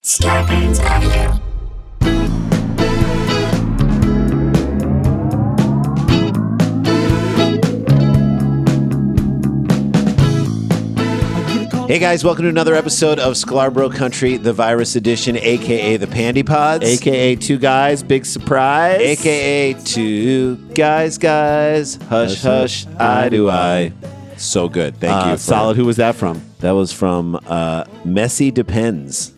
Scarpins Avenue. Hey guys, welcome to another episode of Sklar Bro Country, the virus edition, aka the Pandy Pods, aka two guys, big surprise, aka two guys, hush hush, I do I. So good, thank you. Solid. Who was that from? That was from Messy Depends.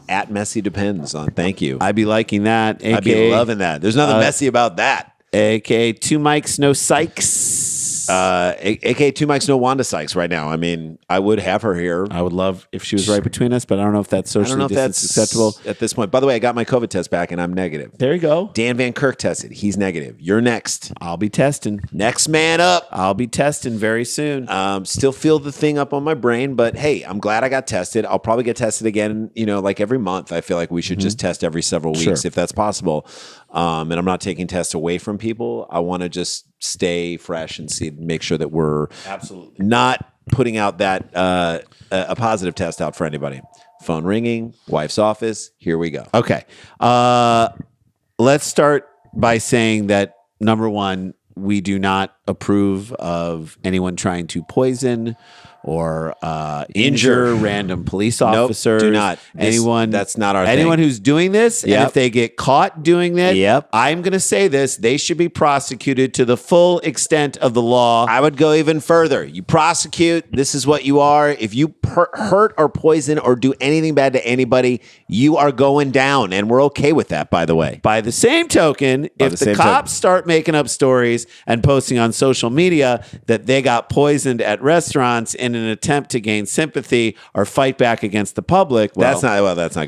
At Messy Depends on. Thank you. I'd be liking that. I'd be loving that. There's nothing messy about that. AKA two mics, no Sykes. AKA two mics, no Wanda Sykes right now. I mean, I would have her here. I would love if she was right between us, but I don't know if that's socially acceptable at this point. By the way, I got my COVID test back and I'm negative. There you go. Dan Van Kirk tested. He's negative. You're next. I'll be testing. Next man up. I'll be testing very soon. Still feel the thing up on my brain, but hey, I'm glad I got tested. I'll probably get tested again, like every month. I feel like we should just test every several weeks if that's possible. And I'm not taking tests away from people. I want to just stay fresh and make sure that we're absolutely not putting out that a positive test out for anybody. Phone ringing, wife's office. Here we go. Okay. Let's start by saying that, number one, we do not approve of anyone trying to poison or injure random police officers. Nope, do not. That's not our thing. Anyone who's doing this, and if they get caught doing that, I'm going to say this, they should be prosecuted to the full extent of the law. I would go even further. You prosecute, this is what you are. If you hurt or poison or do anything bad to anybody, you are going down, and we're okay with that, by the way. By the same token, if the cops start making up stories and posting on social media that they got poisoned at restaurants in an attempt to gain sympathy or fight back against the public, that's not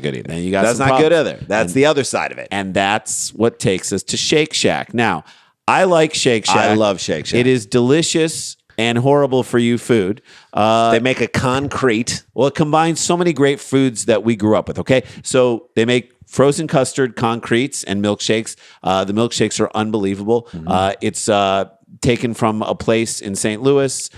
good either. Then you got that's not good either. That's the other side of it. And that's what takes us to Shake Shack. Now, I like Shake Shack. I love Shake Shack. It is delicious and horrible for you food. They make a concrete. Well, it combines so many great foods that we grew up with, okay? So they make frozen custard concretes and milkshakes. The milkshakes are unbelievable. It's taken from a place in St. Louis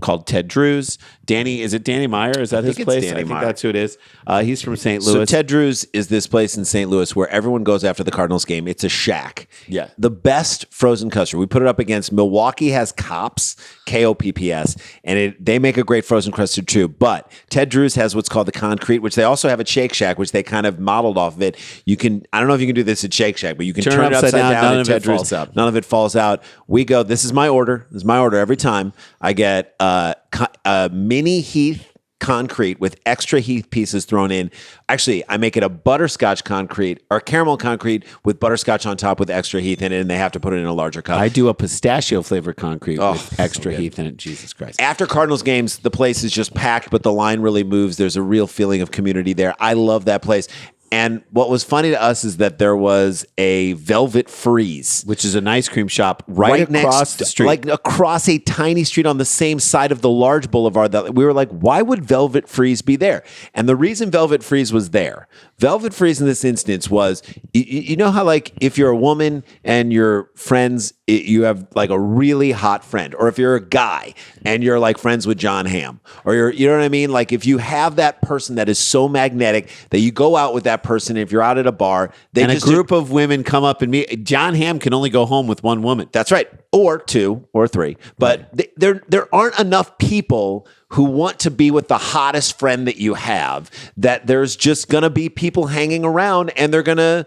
called Ted Drew's. Is it Danny Meyer? Is that his place? I think that's who it is. He's from St. Louis. So Ted Drew's is this place in St. Louis where everyone goes after the Cardinals game. It's a shack. Yeah. The best frozen custard. We put it up against Milwaukee has Kops, Kopps, and they make a great frozen custard too. But Ted Drew's has what's called the concrete, which they also have at Shake Shack, which they kind of modeled off of it. I don't know if you can do this at Shake Shack, but you can turn it upside down. None of it falls out. None of it falls out. We go, this is my order. This is my order every time. I get a mini Heath concrete with extra Heath pieces thrown in. Actually, I make it a butterscotch concrete or caramel concrete with butterscotch on top with extra Heath in it, and they have to put it in a larger cup. I do a pistachio flavored concrete with extra Heath in it. Jesus Christ. After Cardinals games, the place is just packed, but the line really moves. There's a real feeling of community there. I love that place. And what was funny to us is that there was a Velvet Freeze, which is an ice cream shop right across the street. Like across a tiny street on the same side of the large boulevard. That we were like, why would Velvet Freeze be there? And the reason Velvet Freeze was there, Velvet Freeze in this instance was, you know how like if you're a woman and your friends, you have like a really hot friend, or if you're a guy and you're like friends with John Hamm, or you know what I mean? Like if you have that person that is so magnetic that you go out with that person, if you're out at a bar, and a group of women come up and meet. John Hamm can only go home with one woman. That's right. Or two or three. But there aren't enough people who want to be with the hottest friend that you have, that there's just going to be people hanging around, and there's going to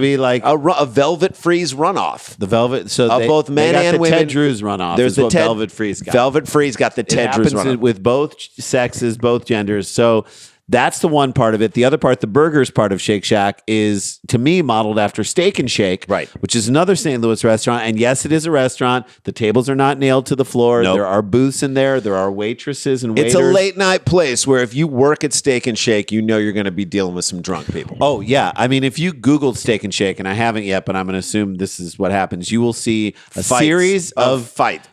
be like a Velvet Freeze runoff. The Velvet, so both men and women. Ted Drew's runoff. There's the Velvet Freeze got. Velvet Freeze got the Ted Drew's runoff with both sexes, both genders. So that's the one part of it. The other part, the burgers part of Shake Shack, is to me modeled after Steak and Shake, which is another St. Louis restaurant. And yes, it is a restaurant. The tables are not nailed to the floor. Nope. There are booths in there. There are waitresses and waiters. It's a late night place where if you work at Steak and Shake, you know you're going to be dealing with some drunk people. Oh yeah, I mean, if you Googled Steak and Shake, and I haven't yet, but I'm going to assume this is what happens, you will see a series of fights,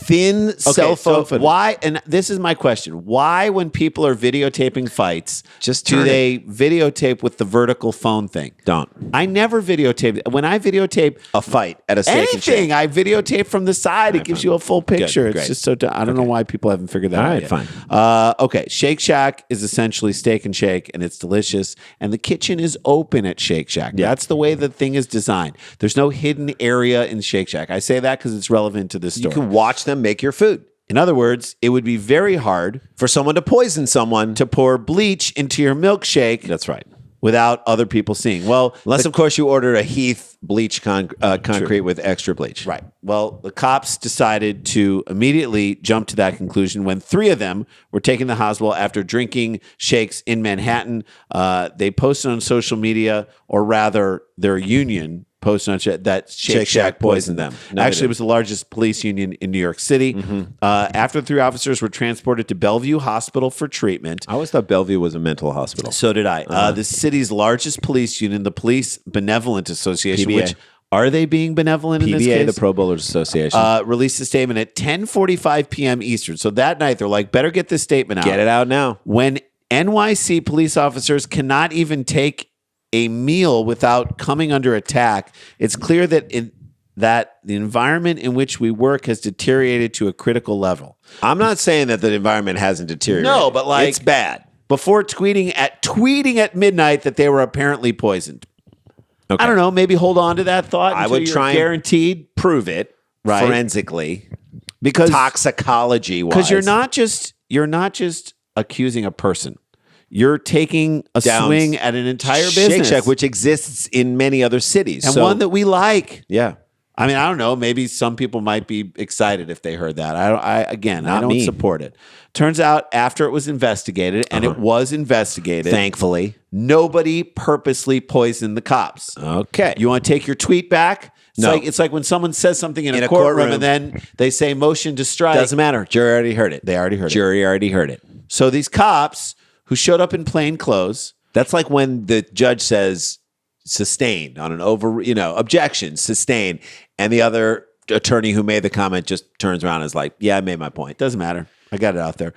thin cell phone. So why? And this is my question: why, when people are videotaping fights? fights, Just do turn they videotape with the vertical phone thing? Don't. I never videotape. When I videotape A fight at a steak and shake. anything, I videotape from the side. It gives you a full picture. It's great. just so. I don't know why people haven't figured that All out right, yet. fine. Okay, Shake Shack is essentially steak and shake, and it's delicious. And the kitchen is open at Shake Shack. Yeah. That's the way the thing is designed. There's no hidden area in Shake Shack. I say that because it's relevant to this You story. can watch them make your food. In other words, it would be very hard For someone to poison someone. to pour bleach into your milkshake That's right. without other people seeing. Well, Unless, of course, you order a Heath bleach concrete with extra bleach. right. Well, the cops decided to immediately jump to that conclusion when 3 of them were taken to the hospital after drinking shakes in Manhattan. They posted on social media, or rather, their union posted on that Shake Shack poisoned them. No, they Actually, it was the largest police union in New York City. After the 3 officers were transported to Bellevue Hospital for treatment. I always thought Bellevue was a mental hospital. So did I. The city's largest police union, the Police Benevolent Association, PBA. which are they being benevolent in this PBA, case? the Pro Bowlers Association. Released a statement at 10:45 p.m. Eastern. So that night, they're like, better get this statement out. Get it out now. When NYC police officers cannot even take a meal without coming under attack, it's clear that the environment in which we work has deteriorated to a critical level. I'm not saying that the environment hasn't deteriorated. No, but like it's bad. Before tweeting at midnight that they were apparently poisoned. Okay. I don't know. Maybe hold on to that thought. I until would you're try and guaranteed prove it Right. forensically, because toxicology wise. because you're not just accusing a person. You're taking a Down swing at an entire Shake business, Shack, which exists in many other cities, and so, one that we like. yeah. I mean, I don't know. Maybe some people might be excited if they heard that. I Not don't me. support it. Turns out, after it was investigated, and it was investigated, Thankfully. nobody purposely poisoned the cops. Okay. You want to take your tweet back? No. It's like when someone says something in In a a courtroom, courtroom. and then they say motion to strike. Doesn't matter. Jury already heard it. They already heard it. Jury already heard it. So these cops who showed up in plain clothes. That's like when the judge says sustained on an objection, sustained, and the other attorney who made the comment just turns around and is like, yeah, I made my point. Doesn't matter. I got it out there.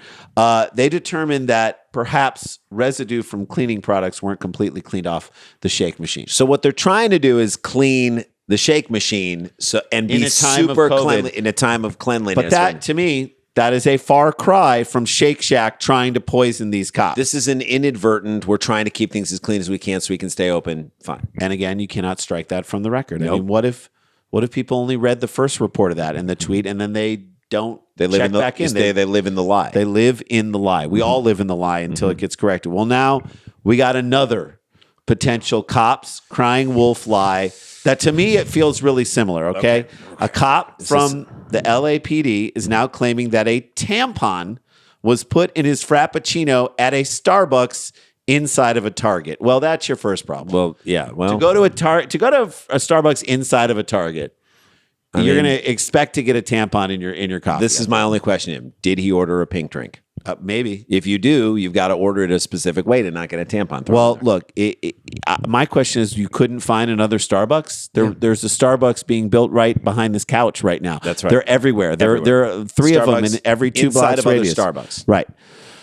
They determined that perhaps residue from cleaning products weren't completely cleaned off the shake machine. So what they're trying to do is clean the shake machine and In be a time of super COVID. cleanly in a time of cleanliness. But that, to me, that is a far cry from Shake Shack trying to poison these cops. This is an inadvertent, we're trying to keep things as clean as we can so we can stay open. Fine. And again, you cannot strike that from the record. I Nope. mean, what if people only read the first report of that and the tweet, and then they don't They live check in the back in? they live in the lie. They live in the lie. We all live in the lie until it gets corrected. Well, now we got another potential cops crying wolf lie that, to me, it feels really similar. Okay. A cop from the LAPD is now claiming that a tampon was put in his Frappuccino at a Starbucks inside of a Target. Well, that's your first problem. well, yeah. Well, to go to a Starbucks inside of a Target, you're going to expect to get a tampon in your coffee. this is my only question to him. Did he order a pink drink? Maybe. If you do, you've got to order it a specific way to not get a tampon thrown Well, in there. look, my question is, you couldn't find another Starbucks? There's a Starbucks being built right behind this couch right now. That's right. They're everywhere. There are 3 of them in Starbucks every 2 inside blocks of other radius. Starbucks. Right.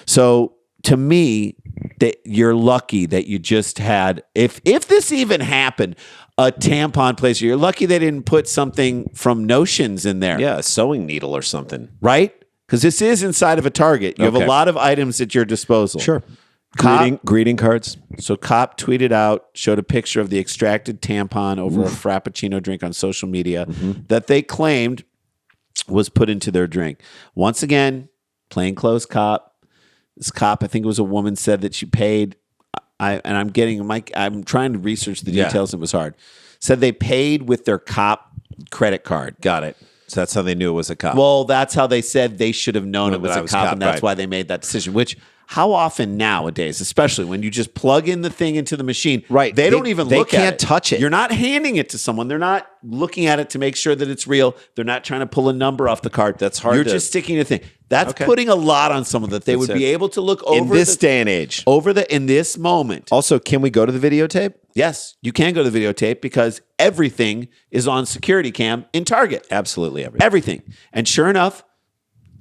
So to me, that you're lucky that you just had, if this even happened, a tampon place. You're lucky they didn't put something from Notions in there. Yeah, a sewing needle or something. Right? Because this is inside of a Target. You have Okay. a lot of items at your disposal. Cop- Greeting cards. So cop tweeted out, showed a picture of the extracted tampon over a Frappuccino drink on social media that they claimed was put into their drink. Once again, plainclothes cop. This cop, I think it was a woman, said that she paid. I'm trying to research the Yeah. details. It was hard. Said they paid with their cop credit card. Got it. So that's how they knew it was a cop. Well, that's how they said they should have known it was that a was cop, cop, and that's right. why they made that decision. Which, how often nowadays, especially when you just plug in the thing into the machine, Right. They They- don't even they look can't at it. touch it. You're not handing it to someone. They're not looking at it to make sure that it's real. They're not trying to pull a number off the card. That's hard You're to- just sticking a thing. That's Okay. putting a lot on someone that they That's would be it. able to look over in this day and age. in this moment. Also, can we go to the videotape? Yes, you can go to the videotape because everything is on security cam in Target. Absolutely everything. Everything. And sure enough,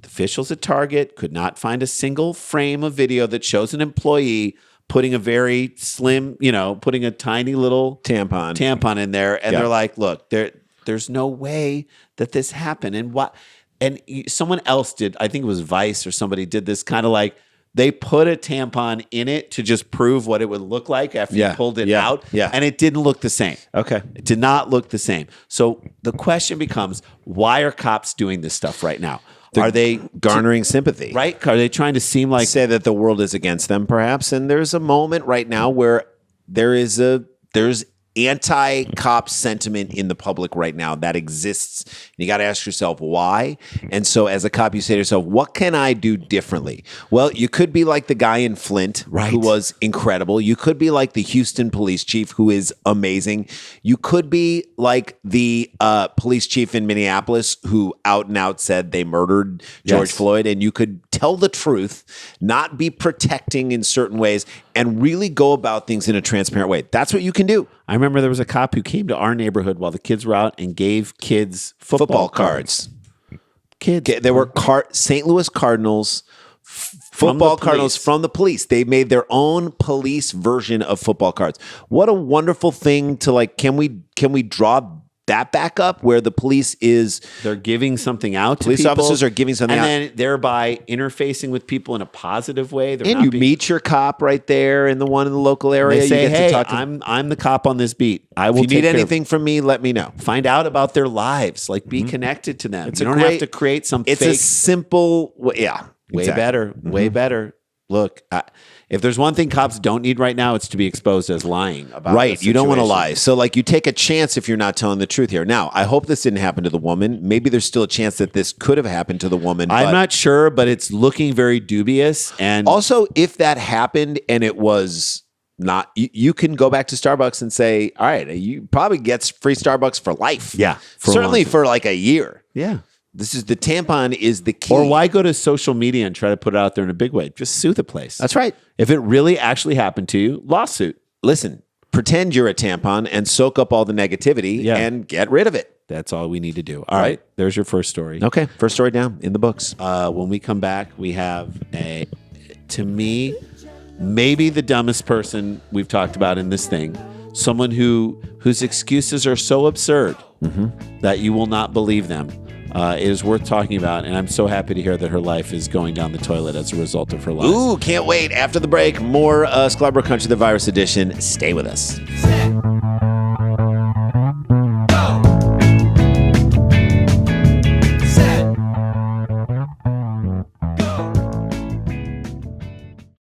The officials at Target could not find a single frame of video that shows an employee putting a very slim, putting a tiny little tampon in there. And they're like, look, there's no way that this happened. And someone else did, I think it was Vice or somebody did this kind of like, they put a tampon in it to just prove what it would look like after you pulled it out. Yeah. And it didn't look the same. Okay. It did not look the same. So the question becomes, why are cops doing this stuff right now? Are they garnering sympathy? Right? Are they trying to seem like... Say that the world is against them, perhaps. And there's a moment right now where there's anti-cop sentiment in the public right now that exists. And you got to ask yourself why. And so as a cop, you say to yourself, what can I do differently? Well, you could be like the guy in Flint, who was incredible. You could be like the Houston police chief, who is amazing. You could be like the police chief in Minneapolis, who out and out said they murdered George Floyd. And you could tell the truth, not be protecting in certain ways, and really go about things in a transparent way. That's what you can do. I remember there was a cop who came to our neighborhood while the kids were out and gave kids football cards. There were St. Louis Cardinals football Cardinals from the police. They made their own police version of football cards. What a wonderful thing to like. Can we draw that back up where the police they're giving something out to police people, officers are giving something out, and then thereby interfacing with people in a positive way. And you meet your cop right there in the one in the local area. They say, you get hey, to talk to I'm the cop on this beat. I will. If you need anything from me, let me know. Find out about their lives. Like be connected to them. You don't have to create some. It's fake, a simple, way better, way better. Look, if there's one thing cops don't need right now, it's to be exposed as lying about. Right, you don't want to lie. So, like, you take a chance if you're not telling the truth here. Now, I hope this didn't happen to the woman. Maybe there's still a chance that this could have happened to the woman. I'm not sure, but it's looking very dubious. And also, if that happened and it was not, you can go back to Starbucks and say, all right, you probably gets free Starbucks for life. Yeah, certainly for like a year. Yeah. This is the tampon is the key. Or why go to social media and try to put it out there in a big way? Just sue the place. That's right. If it really actually happened to you, lawsuit. Listen, pretend you're a tampon and soak up all the negativity and get rid of it. That's all we need to do. All right. There's your first story. Okay. First story down in the books. When we come back, we have to me, maybe the dumbest person we've talked about in this thing. Someone whose excuses are so absurd that you will not believe them. It is worth talking about, and I'm so happy to hear that her life is going down the toilet as a result of her life. Ooh, can't wait. After the break, more Sklar Country, the Virus Edition. Stay with us.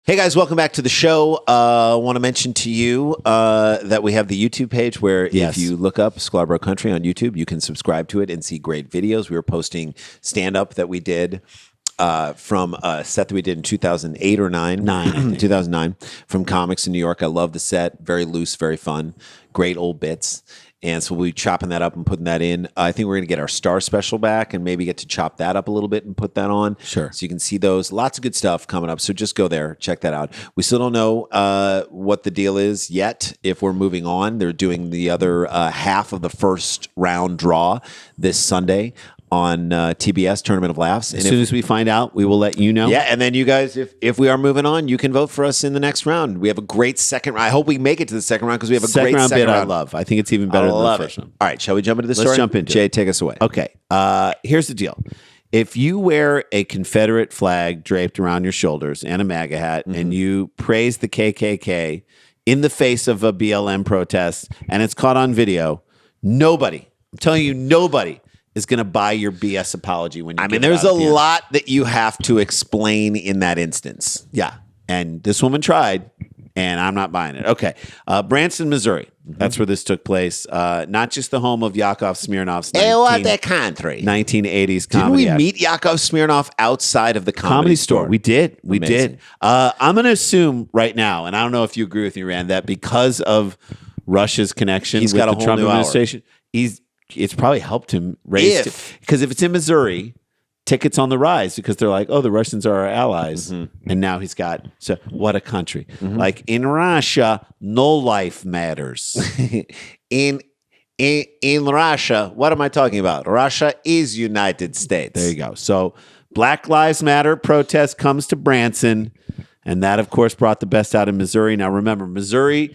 Hey guys, welcome back to the show. I want to mention to you that we have the YouTube page where if you look up Sklar Country on YouTube, you can subscribe to it and see great videos. We were posting stand-up that we did from a set that we did in 2008 or 2009, from comics in New York. I love the set. Very loose, very fun. Great old bits. And so we'll be chopping that up and putting that in. I think we're going to get our Star special back and maybe get to chop that up a little bit and put that on. Sure. So you can see those. Lots of good stuff coming up. So just go there. Check that out. We still don't know what the deal is yet if we're moving on. They're doing the other half of the first round draw this Sunday on TBS, Tournament of Laughs. As soon as we find out, we will let you know. Yeah, and then you guys, if we are moving on, you can vote for us in the next round. We have a great second round. I hope we make it to the second round because we have a great second round. I love. I think it's even better than the first one. All right, shall we jump into the story? Let's jump into Jay, it. take us away. Okay, here's the deal. If you wear a Confederate flag draped around your shoulders and a MAGA hat and you praise the KKK in the face of a BLM protest and it's caught on video, nobody, I'm telling you, nobody is going to buy your BS apology when you give it there's out a at the end. lot that you have to explain in that instance. Yeah. And this woman tried, and I'm not buying it. Okay. Branson, Missouri. That's where this took place. Not just the home of Yakov Smirnoff's 1980s Didn't comedy we act. meet Yakov Smirnoff outside of the comedy store? We did. We Amazing. did. I'm going to assume right now, and I don't know if you agree with me, Rand, that because of Russia's connection He's with got a the whole Trump new hour. administration, it's probably helped him raise. Because if it's in Missouri, tickets on the rise because they're like, oh, the Russians are our allies. And now he's got, so what a country. Like in Russia, no life matters. in Russia, what am I talking about? Russia is United States. There you go. So Black Lives Matter protest comes to Branson, and that, of course, brought the best out of Missouri. Now, remember, Missouri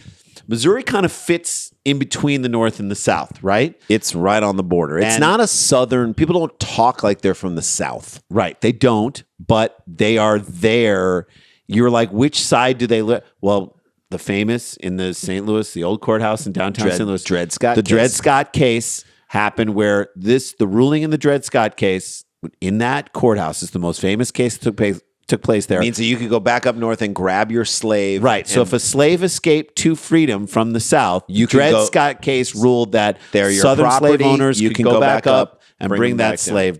kind of fits in between the North and the South, right? It's right on the border. It's not a Southern. People don't talk like they're from the South. Right. They don't, but they are there. You're like, which side do they live? Well, the famous in the St. Louis, the old courthouse in downtown St. Louis. Dred Scott The case. Dred Scott case happened where the ruling in the Dred Scott case in that courthouse is the most famous case that took place there. It means that you could go back up north and grab your slave. Right. So if a slave escaped to freedom from the South, the Dred Scott case ruled that they're your Southern property, slave owners you could can go back up and bring them that back slave.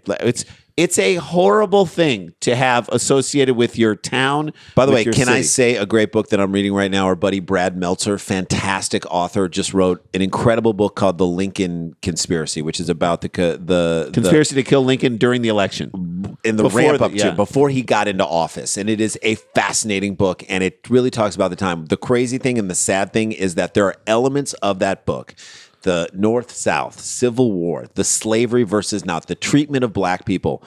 It's a horrible thing to have associated with your town. By the way, with your can I city. say a great book that I'm reading right now? Our buddy Brad Meltzer, fantastic author, just wrote an incredible book called The Lincoln Conspiracy, which is about the conspiracy to kill Lincoln during the election. in the Before ramp up the- yeah. to before he got into office. And it is a fascinating book, and it really talks about the time. The crazy thing and the sad thing is that there are elements of that book, the North-South, Civil War, the slavery versus not, the treatment of black people.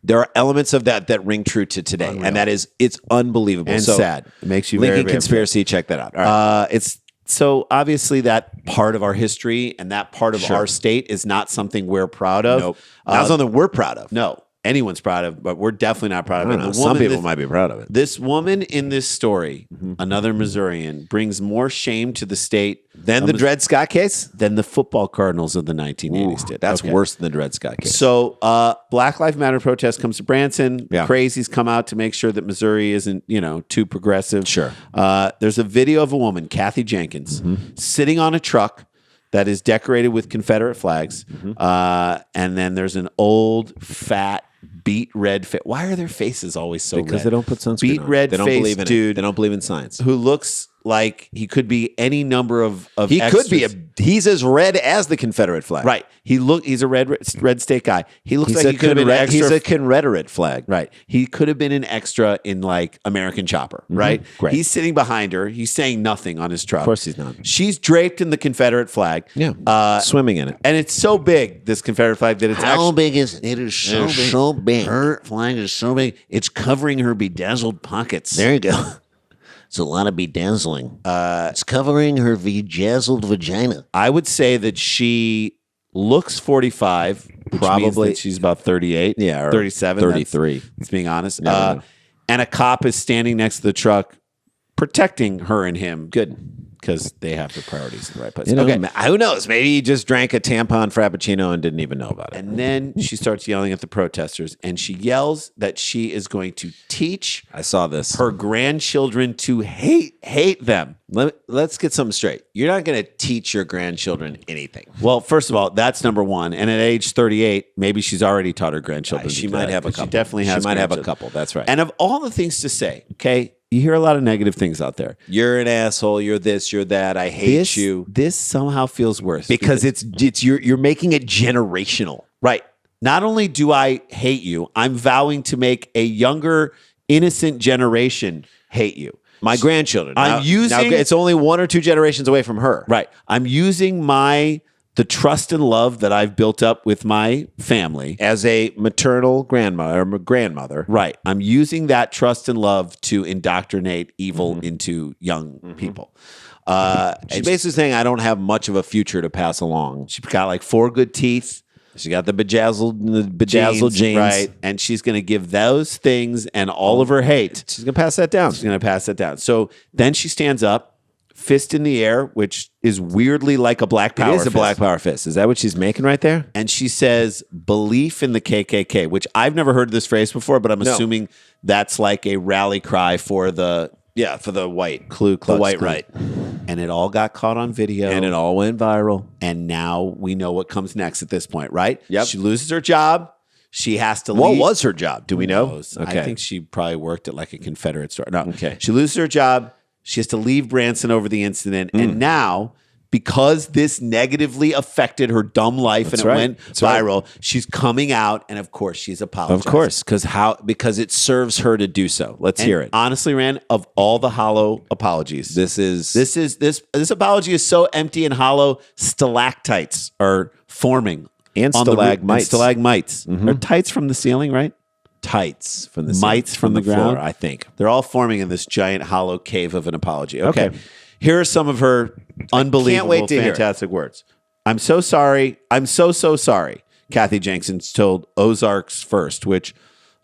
There are elements of that ring true to today. And it's unbelievable. And sad. It makes you Lincoln very, very Conspiracy, check that out. All right. It's so obviously that part of our history and that part of Sure. our state is not something we're proud of. Nope. Not something we're proud of. No, anyone's proud of, but we're definitely not proud of I it. don't know. The Some woman people that- might be proud of it. This woman in this story, another Missourian, brings more shame to the state Then the Dred Scott case? than the football Cardinals of the 1980s did. That's Okay. worse than the Dred Scott case. So, Black Lives Matter protest comes to Branson. Yeah. Crazies come out to make sure that Missouri isn't, too progressive. Sure. There's a video of a woman, Kathy Jenkins, sitting on a truck that is decorated with Confederate flags. And then there's an old, fat, beet red face. Why are their faces always so red? Because they don't put sunscreen beet on. red They don't face believe in dude it. They don't believe in science. who looks like he could be any number of He could be extras. he's as red as the Confederate flag. Right. He's a red state guy. He looks He's like he could have been extra. He's a Confederate flag. Right. He could have been an extra in like American Chopper, right? Great. He's sitting behind her. He's saying nothing on his truck. Of course he's not. She's draped in the Confederate flag. Swimming in it. And it's so big, this Confederate flag, that it's How actually big is it? Is so big. Her flag is so big. it's covering her bedazzled pockets. There you go. It's a lot of bedazzling. It's covering her bedazzled vagina. I would say that she looks 45. which Probably. means that she's about 38. Yeah, or 37. 33. That's being honest. No. And a cop is standing next to the truck protecting her and him. Good. Because they have their priorities in the right place. Okay. Who knows? Maybe he just drank a tampon frappuccino and didn't even know about it. And then she starts yelling at the protesters, and she yells that she is going to teach I saw this. her grandchildren to hate them. Let's get something straight. You're not going to teach your grandchildren anything. Well, first of all, that's number one. And at age 38, maybe she's already taught her grandchildren. She to do might that, have a 'cause couple. She definitely has. She might have a grandchildren. couple. That's right. And of all the things to say, okay, you hear a lot of negative things out there. You're an asshole. You're this. You're that. I hate you. This somehow feels worse Because it's you're making it generational. right. Not only do I hate you, I'm vowing to make a younger, innocent generation hate you. My grandchildren. I'm using- Now, it's only 1 or 2 generations away from her. Right. I'm using the trust and love that I've built up with my family. As a maternal grandmother. Right. I'm using that trust and love to indoctrinate evil into young people. She's basically saying I don't have much of a future to pass along. She's got like 4 good teeth. She got the bedazzled jeans. Right. And she's going to give those things and all of her hate. She's going to pass that down. She's going to pass it down. So then she stands up, fist in the air, which is weirdly like a black power It is a fist. black power fist. Is that what she's making right there? And she says, belief in the KKK, which I've never heard this phrase before, but I'm assuming that's like a rally cry for the For the white. Ku Klux The white Klan. right. And it all got caught on video. And it all went viral. And now we know what comes next at this point, right? Yep. She loses her job. She has to What leave. was her job? Do we know? Knows? I think she probably worked at like a Confederate store. No. Okay. She loses her job. She has to leave Branson over the incident. Mm. And now, because this negatively affected her dumb life That's and it right. went That's right. viral, she's coming out. And of course, she's apologizing. Of course, because it serves her to do so. Let's And hear it. honestly, Rand, of all the hollow apologies, this apology is so empty and hollow. Stalactites are forming And on the roof- stalagmites. and stalagmites. Are tights from the ceiling, right? tights from the mites from the ground. floor, I think. They're all forming in this giant hollow cave of an apology. Okay. Here are some of her unbelievable, wait to hear it. fantastic words. I'm so sorry. I'm so sorry. Kathy Jenkins told Ozarks First, which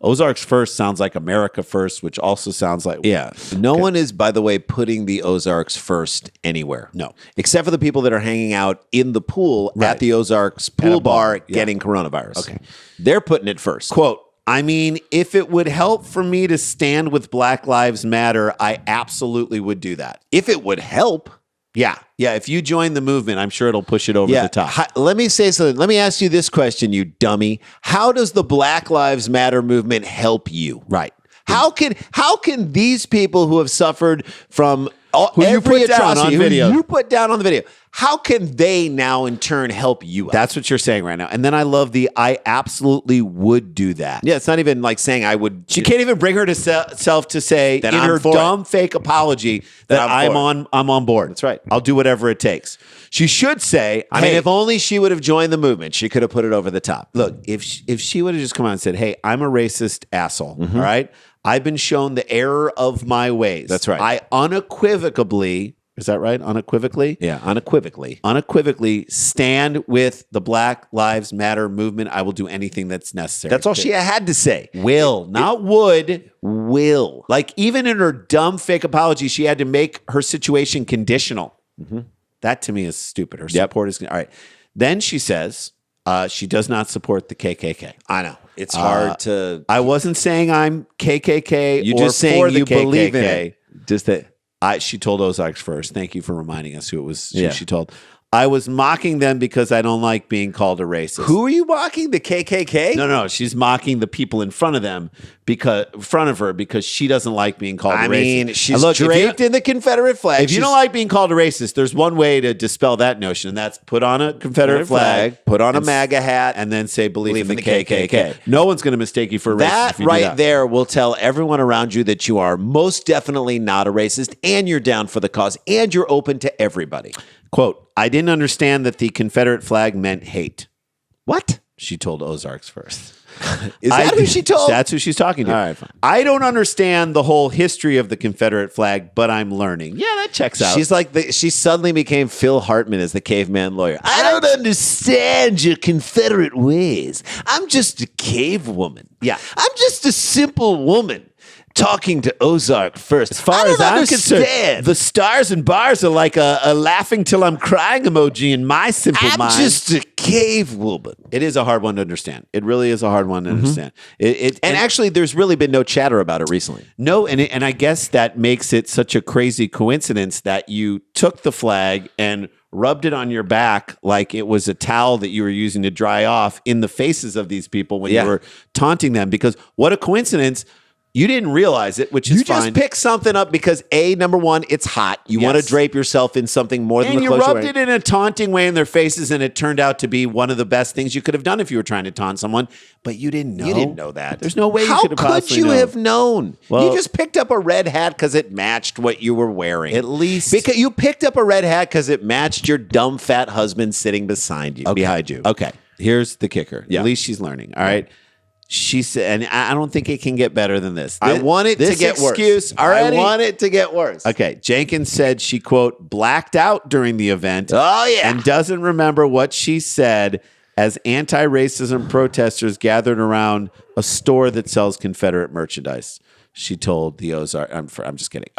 Ozarks First sounds like America First, which also sounds like... Yeah. No one is, by the way, putting the Ozarks first anywhere. No. Except for the people that are hanging out in the pool Right. at the Ozarks pool bar getting coronavirus. Okay. They're putting it first. Quote, I mean, if it would help for me to stand with Black Lives Matter, I absolutely would do that. If it would help. Yeah. If you join the movement, I'm sure it'll push it over the top. Let me say something. Let me ask you this question, you dummy. How does the Black Lives Matter movement help you? Right. How can these people who have suffered from Who you every put down on atrocity, who video. you put down on the video, how can they now in turn help you out? That's what you're saying right now. And then I love I absolutely would do that. Yeah, it's not even like saying I would. She can't even bring herself to say Then in I'm her for dumb fake apology that I'm I'm on board. That's right. I'll do whatever it takes. She should say, I mean, if only she would have joined the movement, she could have put it over the top. look, if she would have just come out and said, "Hey, I'm a racist asshole." All right? I've been shown the error of my ways. That's right. I unequivocally, is that right? Unequivocally? Yeah, unequivocally Stand with the Black Lives Matter movement. I will do anything that's necessary. That's all she had to say. Will, not would. Will. Like, even in her dumb fake apology, she had to make her situation conditional. That to me is stupid. Her support is all right. Then she says she does not support the KKK. I know. It's hard to. I wasn't saying I'm KKK. You or just saying for the you KKK. believe in it. Just that. She told Ozarks First. Thank you for reminding us who it was. Yeah. She told. I was mocking them because I don't like being called a racist. Who are you mocking? The KKK? No. She's mocking the people in front of her because she doesn't like being called a racist. I mean, she's And look, if you- draped in the Confederate flag. If you don't like being called a racist, there's one way to dispel that notion, and that's put on a Confederate flag, put on a and MAGA hat, and then say believe in in the the KKK. KKK. No one's going to mistake you for a racist. that if you do right that. there will tell everyone around you that you are most definitely not a racist, and you're down for the cause, and you're open to everybody. Quote, I didn't understand that the Confederate flag meant hate. What? She told Ozarks First. Is that who she told? That's who she's talking to. All right, fine. I don't understand the whole history of the Confederate flag, but I'm learning. Yeah, that checks out. She's like she suddenly became Phil Hartman as the caveman lawyer. I don't understand your Confederate ways. I'm just a cave woman. Yeah. I'm just a simple woman talking to Ozark First. As far I as don't I'm understand. concerned, the stars and bars are like a laughing till I'm crying emoji in my simple I'm mind. just a cave woman. It is a hard one to understand. It really is a hard one to understand. And Actually, there's really been no chatter about it recently. no, and I guess that makes it such a crazy coincidence that you took the flag and rubbed it on your back like it was a towel that you were using to dry off in the faces of these people when Yeah. you were taunting them. Because what a coincidence. You didn't realize it, which is You fine. just pick something up because number one, it's hot. You want Yes. to drape yourself in something more than And the you clothes you're rubbed wearing. it in a taunting way in their faces, and it turned out to be one of the best things you could have done if you were trying to taunt someone. But you didn't know. You didn't know that. There's no way How you could have possibly you known. have known? Well- You just picked up a red hat because it matched what you were wearing. At least- because you picked up a red hat because it matched your dumb fat husband sitting behind you. Okay, here's the kicker. Yeah. At least she's learning. All right. She said, and I don't think it can get better than this. I want it to This get worse. excuse, already? I want it to get worse. Okay, Jenkins said she, quote, blacked out during the event. Oh, yeah. And doesn't remember what she said as anti-racism protesters gathered around a store that sells Confederate merchandise. She told the Ozark. I'm just kidding.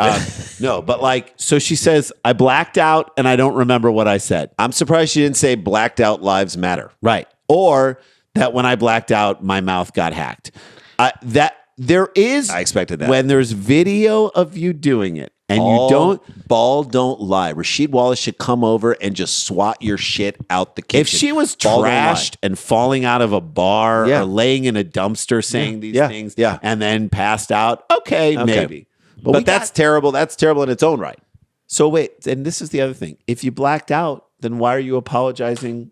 No, but so she says, I blacked out and I don't remember what I said. I'm surprised she didn't say blacked out lives matter. Right. Or that when I blacked out, my mouth got hacked. That there is. I expected that. When there's video of you doing it and you don't. Ball don't lie. Rasheed Wallace should come over and just swat your shit out the kitchen. If she was Ball don't lie. trashed and falling out of a bar Yeah. or laying in a dumpster saying these Yeah. things Yeah. and then passed out, okay. Maybe. But that's terrible. That's terrible in its own right. So wait, and this is the other thing. If you blacked out, then why are you apologizing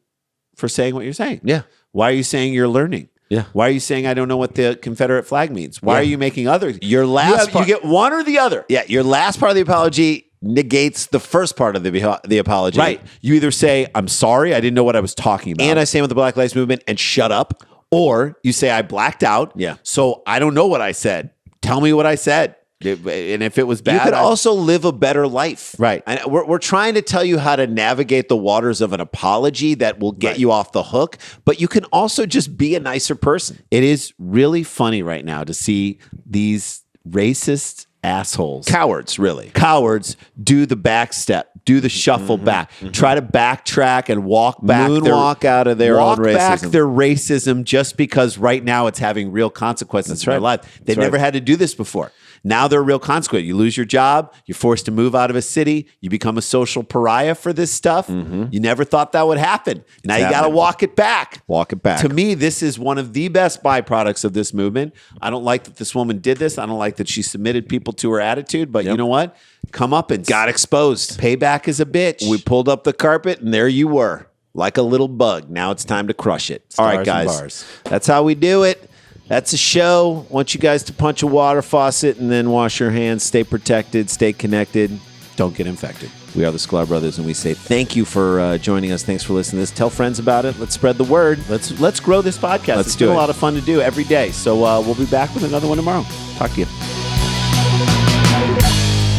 for saying what you're saying? Yeah. Why are you saying you're learning? Yeah. Why are you saying I don't know what the Confederate flag means? Why Yeah. are you making other? Your last you get one or the other. Yeah, your last part of the apology negates the first part of the apology. Right. You either say, I'm sorry, I didn't know what I was talking about. And I stand with the Black Lives Movement and shut up. Or you say, I blacked out. Yeah. So I don't know what I said. Tell me what I said. And if it was bad, You could also live a better life. Right. And we're trying to tell you how to navigate the waters of an apology that will get you off the hook, but you can also just be a nicer person. It is really funny right now to see these racist assholes, Cowards, really. cowards, do the back step, do the shuffle back, try to backtrack and walk back, Moonwalk out of their walk own back racism. their racism just because right now it's having real consequences in their right. life. They That's never right. had to do this before. Now they're a real consequence. You lose your job. You're forced to move out of a city. You become a social pariah for this stuff. You never thought that would happen. Now you got to happening. walk it back. Walk it back. To me, this is one of the best byproducts of this movement. I don't like that this woman did this. I don't like that she submitted people to her attitude. But you know what? Come up and Got exposed. payback is a bitch. We pulled up the carpet, and there you were, like a little bug. Now it's time to crush it. All right, Stars and guys. bars. That's how we do it. That's a show. I want you guys to punch a water faucet and then wash your hands. Stay protected. Stay connected. Don't get infected. We are the Sklar Brothers, and we say thank you for joining us. Thanks for listening to this. Tell friends about it. Let's spread the word. Let's grow this podcast. Let's It's do been it. a lot of fun to do every day. So we'll be back with another one tomorrow. Talk to you.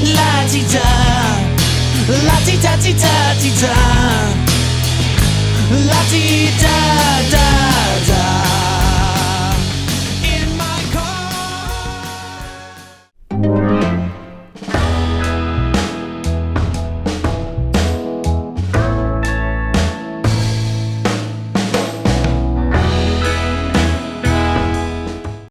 La-ti-da, la-ti-da-ti-da-ti-da, la-ti-da-da.